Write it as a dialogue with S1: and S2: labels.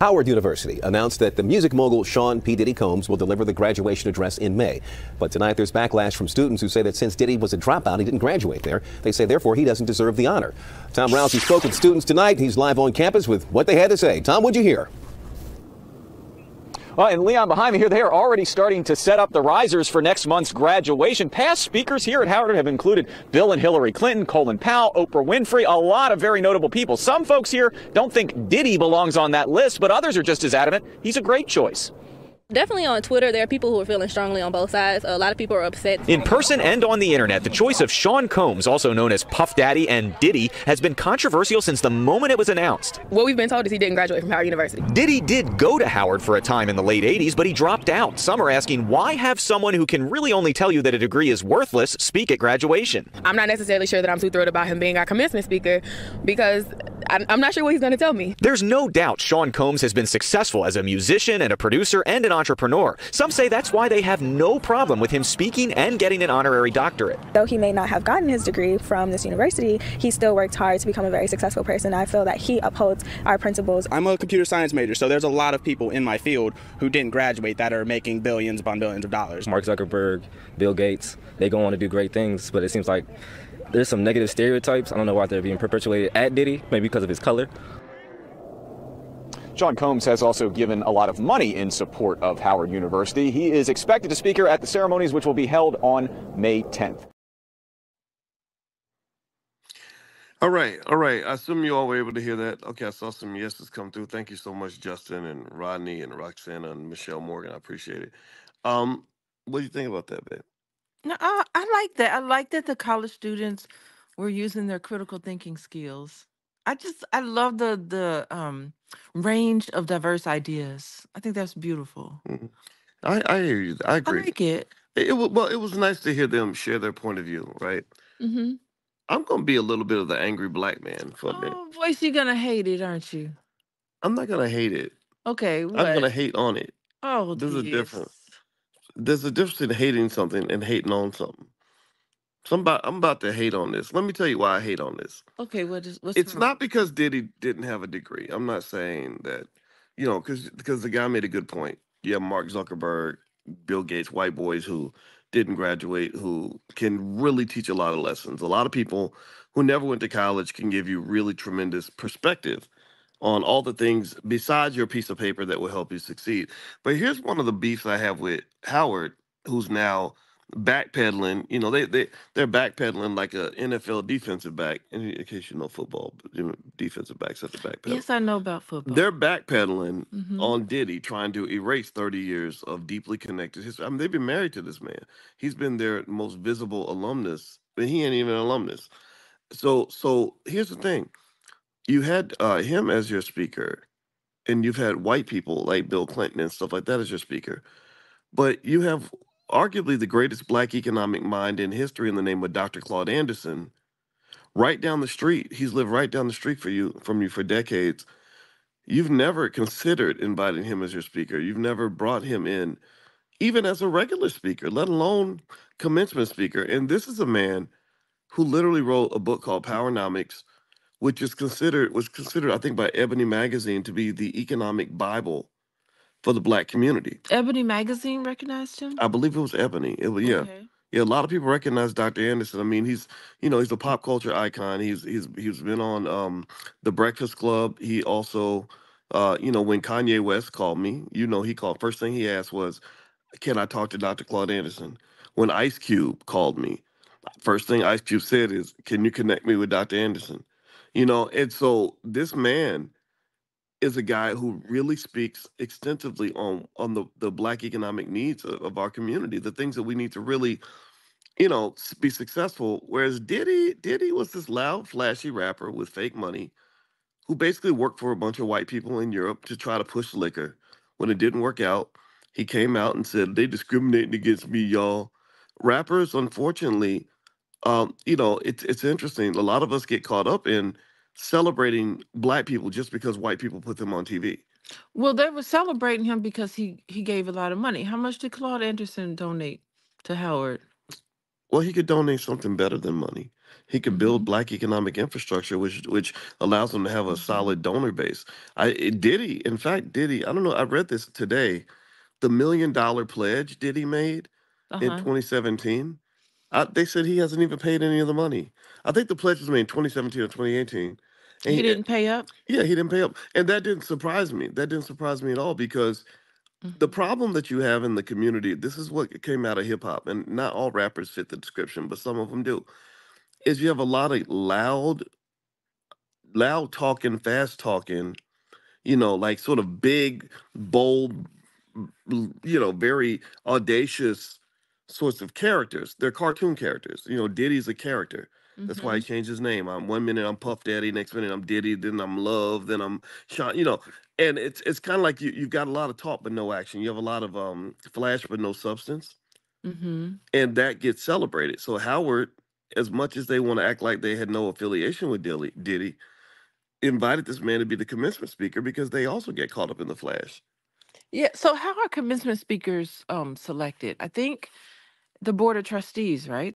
S1: Howard University announced that the music mogul Sean P. Diddy Combs will deliver the graduation address in May. But tonight there's backlash from students who say that since Diddy was a dropout, he didn't graduate there. They say therefore he doesn't deserve the honor. Tom Rousey spoke with students tonight. He's live on campus with what they had to say. Tom, what'd you hear?
S2: And Leon, behind me here, they are already starting to set up the risers for next month's graduation. Past speakers here at Howard have included Bill and Hillary Clinton, Colin Powell, Oprah Winfrey, a lot of very notable people. Some folks here don't think Diddy belongs on that list, but others are just as adamant he's a great choice.
S3: Definitely on Twitter, there are people who are feeling strongly on both sides. A lot of people are upset.
S2: In person and on the internet, the choice of Sean Combs, also known as Puff Daddy and Diddy, has been controversial since the moment it was announced.
S3: What we've been told is he didn't graduate from Howard University.
S2: Diddy did go to Howard for a time in the late 80s, but he dropped out. Some are asking, why have someone who can really only tell you that a degree is worthless speak at graduation?
S3: I'm not necessarily sure that I'm too thrilled about him being our commencement speaker because I'm not sure what he's going to tell me.
S2: There's no doubt Sean Combs has been successful as a musician and a producer and an entrepreneur. Some say that's why they have no problem with him speaking and getting an honorary doctorate.
S4: Though he may not have gotten his degree from this university, he still worked hard to become a very successful person. I feel that he upholds our principles.
S5: I'm a computer science major, so there's a lot of people in my field who didn't graduate that are making billions upon billions of dollars.
S6: Mark Zuckerberg, Bill Gates, they go on to do great things, but it seems like there's some negative stereotypes. I don't know why they're being perpetuated at Diddy, maybe because of his color.
S2: Sean Combs has also given a lot of money in support of Howard University. He is expected to speak at the ceremonies, which will be held on May 10th.
S7: All right. I assume you all were able to hear that. Okay, I saw some yeses come through. Thank you so much, Justin and Rodney and Roxana and Michelle Morgan. I appreciate it. What do you think about that, babe?
S8: No, I like that. I like that the college students were using their critical thinking skills. I love the range of diverse ideas. I think that's beautiful.
S7: Mhm. I hear you. I
S8: I
S7: agree.
S8: like it.
S7: It was nice to hear them share their point of view, right?
S8: hmm
S7: I'm gonna be a little bit of the angry black man for a minute.
S8: Oh, voice, you're gonna hate it, aren't you?
S7: I'm not gonna hate it.
S8: Okay,
S7: I'm gonna
S8: what?
S7: hate on it.
S8: Oh,
S7: There's a difference.
S8: yes.
S7: There's a difference in hating something and hating on something. I'm about to hate on this. Let me tell you why I hate on this.
S8: Okay, what's
S7: It's
S8: wrong?
S7: not because Diddy didn't have a degree. I'm not saying that, because the guy made a good point. You have Mark Zuckerberg, Bill Gates, white boys who didn't graduate, who can really teach a lot of lessons. A lot of people who never went to college can give you really tremendous perspective on all the things besides your piece of paper that will help you succeed. But here's one of the beefs I have with Howard, who's now backpedaling. They're backpedaling like a NFL defensive back. In case you know football, defensive backs have to backpedal.
S8: Yes, I know about football.
S7: They're backpedaling
S8: hmm
S7: on Diddy, trying to erase 30 years of deeply connected history. I mean, they've been married to this man. He's been their most visible alumnus, but he ain't even an alumnus. So here's the thing. You had him as your speaker, and you've had white people like Bill Clinton and stuff like that as your speaker. But you have arguably the greatest black economic mind in history in the name of Dr. Claude Anderson right down the street. He's lived right down the street from you for decades. You've never considered inviting him as your speaker. You've never brought him in, even as a regular speaker, let alone commencement speaker. And this is a man who literally wrote a book called Powernomics, which was considered, I think, by Ebony Magazine to be the economic Bible for the black community.
S8: Ebony Magazine recognized him.
S7: I believe it was Ebony. Yeah.
S8: Okay.
S7: Yeah, a lot of people recognize Dr. Anderson. I mean, he's a pop culture icon. He's been on The Breakfast Club. He also when Kanye West called me, he called, first thing he asked was, "Can I talk to Dr. Claude Anderson?" When Ice Cube called me, first thing Ice Cube said is, "Can you connect me with Dr. Anderson?" And so this man is a guy who really speaks extensively on the black economic needs of our community, the things that we need to really, be successful. Whereas Diddy was this loud, flashy rapper with fake money who basically worked for a bunch of white people in Europe to try to push liquor. When it didn't work out, he came out and said, "They discriminating against me, y'all." Rappers, unfortunately, it's interesting. A lot of us get caught up in celebrating black people just because white people put them on TV.
S8: Well, they were celebrating him because he gave a lot of money. How much did Claude Anderson donate to Howard?
S7: Well, he could donate something better than money. He could build Black economic infrastructure, which allows him to have a solid donor base. Diddy, in fact, Diddy. I don't know. I read this today. The $1 million pledge Diddy made in
S8: Uh-huh.
S7: 2017. They said he hasn't even paid any of the money. I think the pledge was made in 2017 or 2018. And
S8: He didn't pay up?
S7: yeah, he didn't pay up. And that didn't surprise me. That didn't surprise me at all because the problem that you have in the community, this is what came out of hip hop, and not all rappers fit the description, but some of them do, is you have a lot of loud talking, fast talking, like sort of big, bold, very audacious sorts of characters. They're cartoon characters. Diddy's a character. That's why he changed his name. I'm 1 minute I'm Puff Daddy, next minute I'm Diddy, then I'm Love, then I'm Sean. And it's kind of like you've got a lot of talk but no action. You have a lot of flash but no substance, and that gets celebrated. So Howard, as much as they want to act like they had no affiliation with Diddy, invited this man to be the commencement speaker because they also get caught up in the flash.
S8: Yeah. So how are commencement speakers selected? I think the board of trustees, right?